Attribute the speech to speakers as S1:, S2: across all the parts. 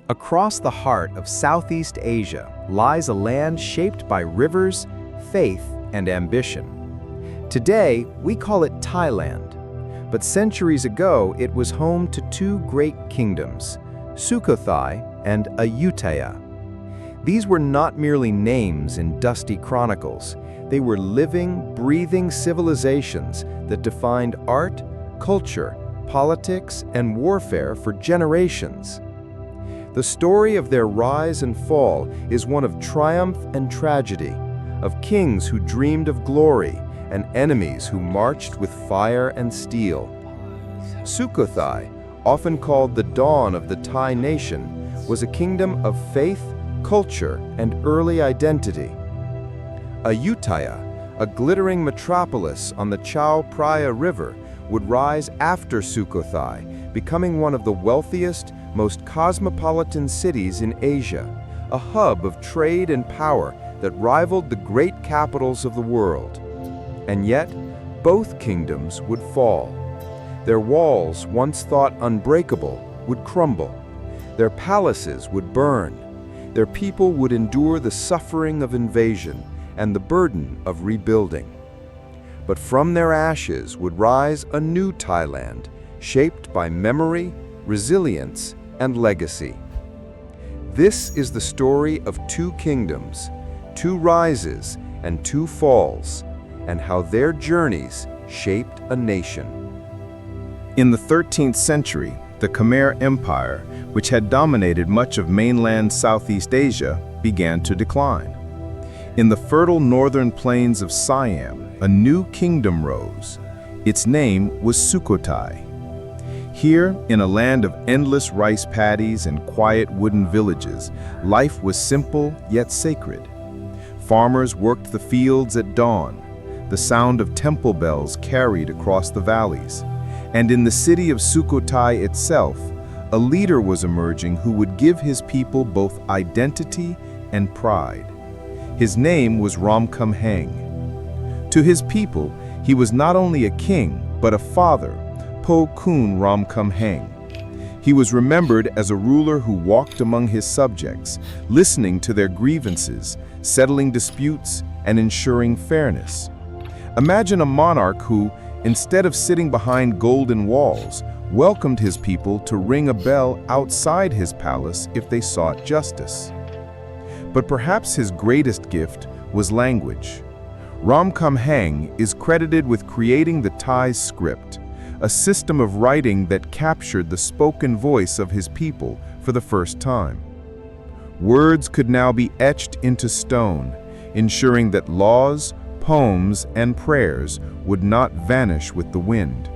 S1: Across the heart of Southeast Asia lies a land shaped by rivers, faith, and ambition. Today, we call it Thailand, but centuries ago it was home to two great kingdoms, Sukhothai and Ayutthaya. These were not merely names in dusty chronicles. They were living, breathing civilizations that defined art, culture, politics, and warfare for generations. The story of their rise and fall is one of triumph and tragedy, of kings who dreamed of glory and enemies who marched with fire and steel. Sukhothai, often called the dawn of the Thai nation, was a kingdom of faith, culture, and early identity. Ayutthaya, a glittering metropolis on the Chao Phraya River, would rise after Sukhothai, becoming one of the wealthiest, most cosmopolitan cities in Asia, a hub of trade and power that rivaled the great capitals of the world. And yet, both kingdoms would fall. Their walls, once thought unbreakable, would crumble. Their palaces would burn. Their people would endure the suffering of invasion and the burden of rebuilding. But from their ashes would rise a new Thailand, shaped by memory, resilience, and legacy. This is the story of two kingdoms, two rises and two falls, and how their journeys shaped a nation.
S2: In the 13th century, the Khmer Empire, which had dominated much of mainland Southeast Asia, began to decline. In the fertile northern plains of Siam, a new kingdom rose. Its name was Sukhothai. Here, in a land of endless rice paddies and quiet wooden villages, life was simple yet sacred. Farmers worked the fields at dawn. The sound of temple bells carried across the valleys. And in the city of Sukhothai itself, a leader was emerging who would give his people both identity and pride. His name was Khmer. To his people, he was not only a king, but a father, Po Kun Khmer. He was remembered as a ruler who walked among his subjects, listening to their grievances, settling disputes, and ensuring fairness. Imagine a monarch who, instead of sitting behind golden walls, welcomed his people to ring a bell outside his palace if they sought justice. But perhaps his greatest gift was language. Khmer is credited with creating the Thai script, a system of writing that captured the spoken voice of his people for the first time. Words could now be etched into stone, ensuring that laws, poems, and prayers would not vanish with the wind.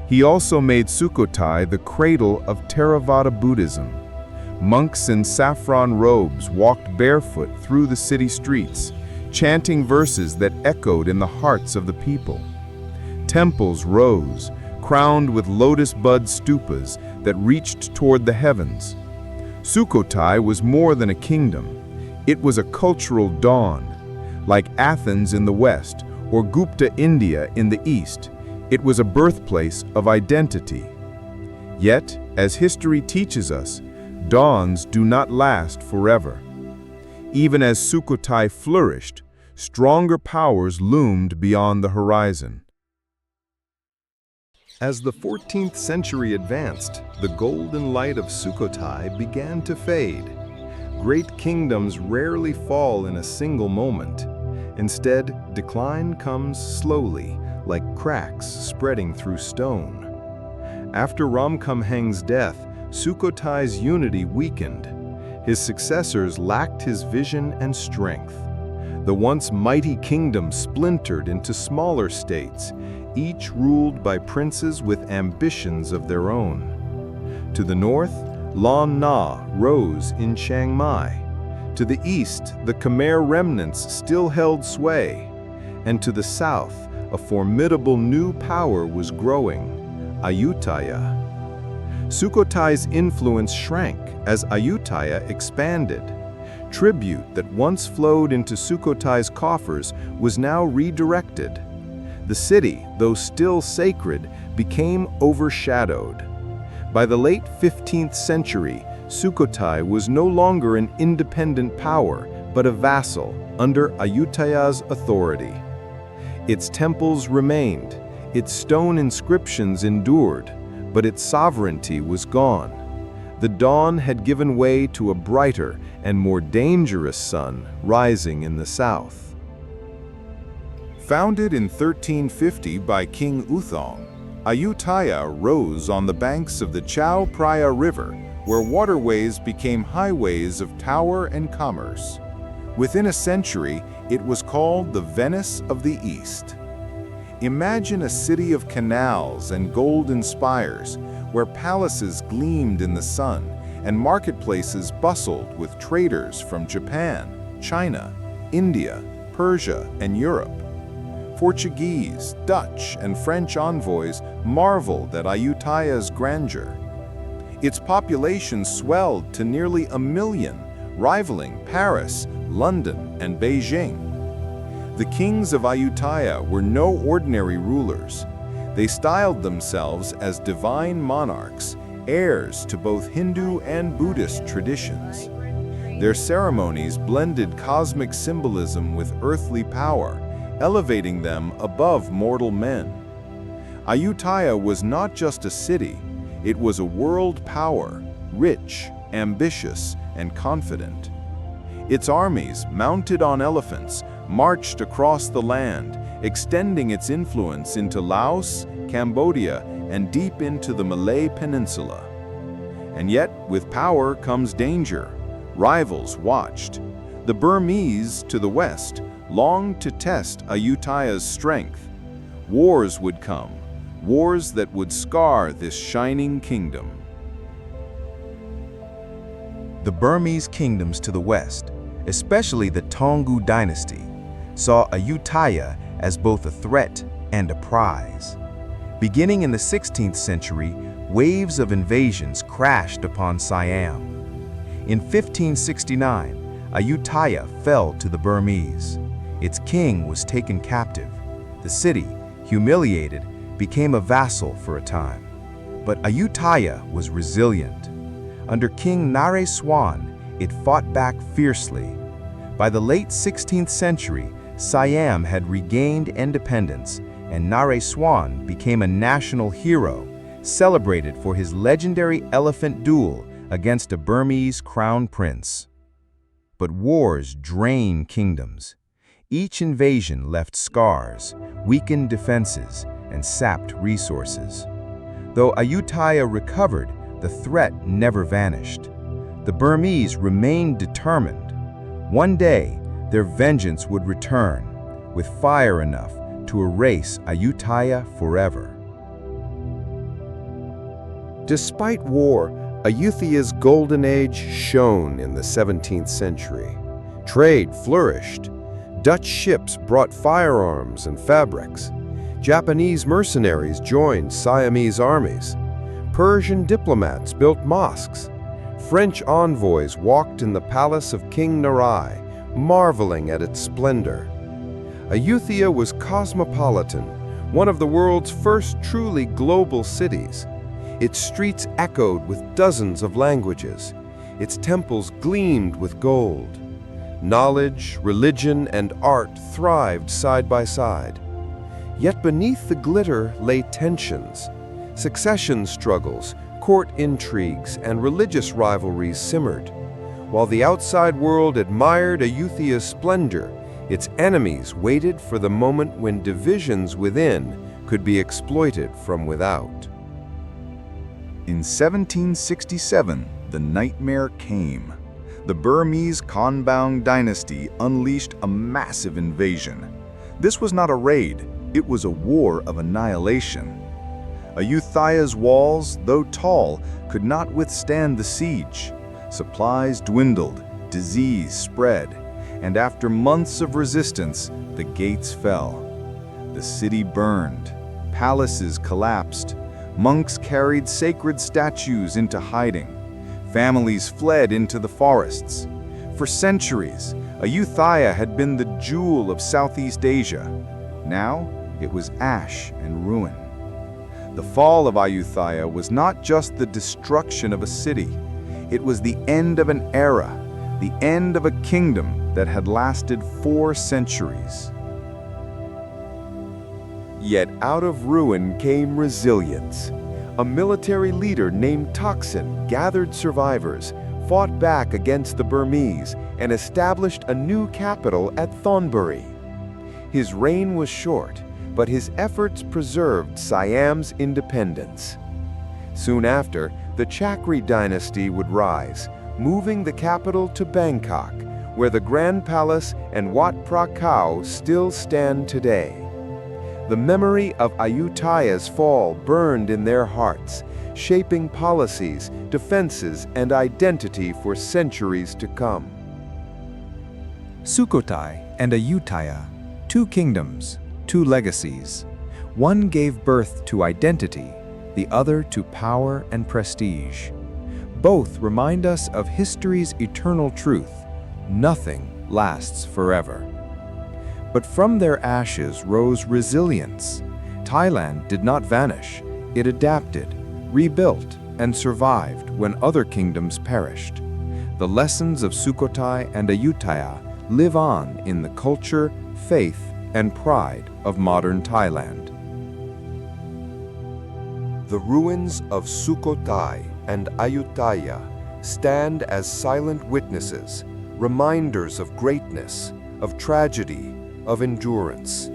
S2: He also made Sukhothai the cradle of Theravada Buddhism. Monks in saffron robes walked barefoot through the city streets, chanting verses that echoed in the hearts of the people. Temples rose, crowned with lotus bud stupas that reached toward the heavens. Sukhothai was more than a kingdom. It was a cultural dawn. Like Athens in the west or Gupta India in the east, it was a birthplace of identity. Yet, as history teaches us, dawns do not last forever. Even as Sukhothai flourished, stronger powers loomed beyond the horizon.
S3: As the 14th century advanced, the golden light of Sukhothai began to fade. Great kingdoms rarely fall in a single moment. Instead, decline comes slowly, like cracks spreading through stone. After Khmer's death, Sukhothai's unity weakened. His successors lacked his vision and strength. The once mighty kingdom splintered into smaller states, each ruled by princes with ambitions of their own. To the north, Lan Na rose in Chiang Mai. To the east, the Khmer remnants still held sway. And to the south, a formidable new power was growing, Ayutthaya. Sukhothai's influence shrank as Ayutthaya expanded. Tribute that once flowed into Sukhothai's coffers was now redirected. The city, though still sacred, became overshadowed. By the late 15th century, Sukhothai was no longer an independent power, but a vassal under Ayutthaya's authority. Its temples remained, its stone inscriptions endured, but its sovereignty was gone. The dawn had given way to a brighter and more dangerous sun rising in the south.
S2: Founded in 1350 by King Uthong, Ayutthaya rose on the banks of the Chao Phraya River, where waterways became highways of power and commerce. Within a century, it was called the Venice of the East. Imagine a city of canals and golden spires, where palaces gleamed in the sun and marketplaces bustled with traders from Japan, China, India, Persia, and Europe. Portuguese, Dutch, and French envoys marveled at Ayutthaya's grandeur. Its population swelled to nearly 1 million, rivaling Paris, London, and Beijing. The kings of Ayutthaya were no ordinary rulers. They styled themselves as divine monarchs, heirs to both Hindu and Buddhist traditions. Their ceremonies blended cosmic symbolism with earthly power, elevating them above mortal men. Ayutthaya was not just a city, it was a world power, rich, ambitious, and confident. Its armies, mounted on elephants, marched across the land, extending its influence into Laos, Cambodia, and deep into the Malay Peninsula. And yet, with power comes danger. Rivals watched. The Burmese, to the west, longed to test Ayutthaya's strength. Wars would come, wars that would scar this shining kingdom.
S1: The Burmese kingdoms to the west, especially the Taungoo dynasty, saw Ayutthaya as both a threat and a prize. Beginning in the 16th century, waves of invasions crashed upon Siam. In 1569, Ayutthaya fell to the Burmese. Its king was taken captive. The city, humiliated, became a vassal for a time. But Ayutthaya was resilient. Under King Naresuan, Swan, it fought back fiercely. By the late 16th century, Siam had regained independence, and Naresuan Swan became a national hero, celebrated for his legendary elephant duel against a Burmese crown prince. But wars drain kingdoms. Each invasion left scars, weakened defenses, and sapped resources. Though Ayutthaya recovered, the threat never vanished. The Burmese remained determined. One day, their vengeance would return, with fire enough to erase Ayutthaya forever.
S3: Despite war, Ayutthaya's golden age shone in the 17th century. Trade flourished. Dutch ships brought firearms and fabrics. Japanese mercenaries joined Siamese armies. Persian diplomats built mosques. French envoys walked in the palace of King Narai, marveling at its splendor. Ayutthaya was cosmopolitan, one of the world's first truly global cities. Its streets echoed with dozens of languages. Its temples gleamed with gold. Knowledge, religion, and art thrived side by side. Yet beneath the glitter lay tensions. Succession struggles, court intrigues, and religious rivalries simmered. While the outside world admired Ayutthaya's splendor, its enemies waited for the moment when divisions within could be exploited from without.
S2: In 1767, the nightmare came. The Burmese Konbaung dynasty unleashed a massive invasion. This was not a raid, it was a war of annihilation. Ayutthaya's walls, though tall, could not withstand the siege. Supplies dwindled, disease spread, and after months of resistance, the gates fell. The city burned, palaces collapsed, monks carried sacred statues into hiding, families fled into the forests. For centuries, Ayutthaya had been the jewel of Southeast Asia. Now, it was ash and ruin. The fall of Ayutthaya was not just the destruction of a city.
S1: It was the end of an era, the end of a kingdom that had lasted 4 centuries.
S4: Yet out of ruin came resilience. A military leader named Thaksin gathered survivors, fought back against the Burmese, and established a new capital at Thonburi. His reign was short, but his efforts preserved Siam's independence. Soon after, the Chakri dynasty would rise, moving the capital to Bangkok, where the Grand Palace and Wat Phra Kaew still stand today. The memory of Ayutthaya's fall burned in their hearts, shaping policies, defenses, and identity for centuries to come.
S1: Sukhothai and Ayutthaya, 2 kingdoms, 2 legacies. One gave birth to identity, the other to power and prestige. Both remind us of history's eternal truth: nothing lasts forever. But from their ashes rose resilience. Thailand did not vanish. It adapted, rebuilt, and survived when other kingdoms perished. The lessons of Sukhothai and Ayutthaya live on in the culture, faith, and pride of modern Thailand.
S4: The ruins of Sukhothai and Ayutthaya stand as silent witnesses, reminders of greatness, of tragedy, of endurance.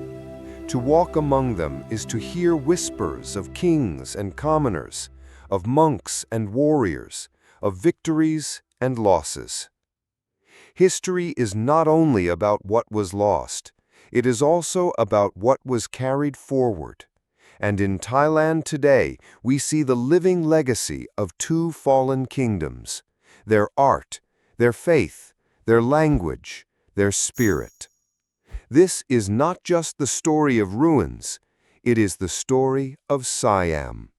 S4: To walk among them is to hear whispers of kings and commoners, of monks and warriors, of victories and losses. History is not only about what was lost, it is also about what was carried forward. And in Thailand today, we see the living legacy of 2 fallen kingdoms, their art, their faith, their language, their spirit. This is not just the story of ruins, it is the story of Siam.